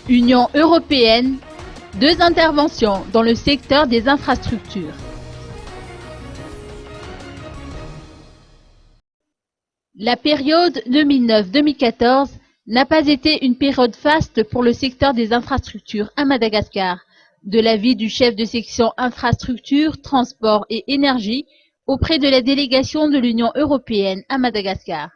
Union européenne, 2 interventions dans le secteur des infrastructures. La période 2009-2014 n'a pas été une période faste pour le secteur des infrastructures à Madagascar. De l'avis du chef de section infrastructures, transport et énergie auprès de la délégation de l'Union européenne à Madagascar.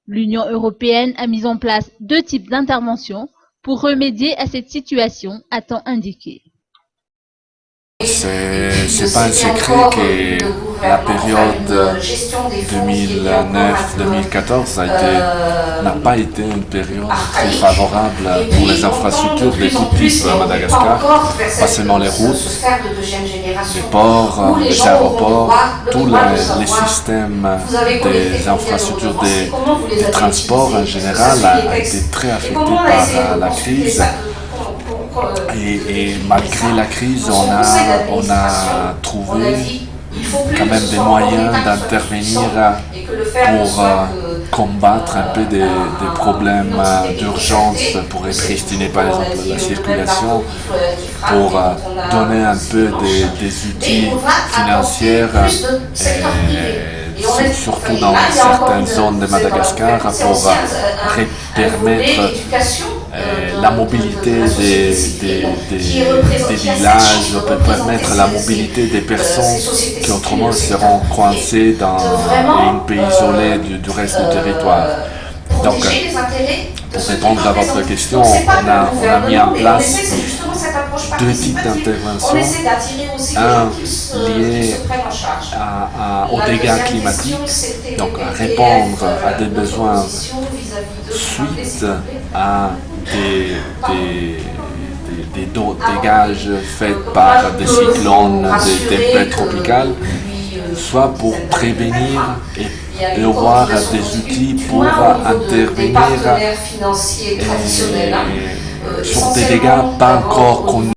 L'Union européenne a mis en place 2 types d'interventions pour remédier à cette situation, a-t-on indiqué. C'est pas un secret que la période 2009-2014 n'a pas été une période très favorable pour les infrastructures de tout type à Madagascar, pas seulement les routes, les ports, les aéroports, tous les systèmes des infrastructures des transports en général a été très affecté par la crise. Et malgré la crise, on a trouvé quand même des moyens d'intervenir pour combattre un peu des problèmes d'urgence pour restreindre par exemple la circulation, pour donner un peu des outils financiers, surtout dans certaines zones de Madagascar, pour permettre la mobilité des villages, peut permettre la mobilité des personnes qui autrement seront coincées dans un pays isolé du reste du territoire. Donc, pour répondre à votre question, on a mis en place 2 types d'interventions. Un lié aux dégâts climatiques, donc répondre à des besoins suite à des dégages faits par des cyclones, des tempêtes tropicales, soit pour prévenir et avoir des outils pour intervenir sur des dégâts pas encore connus.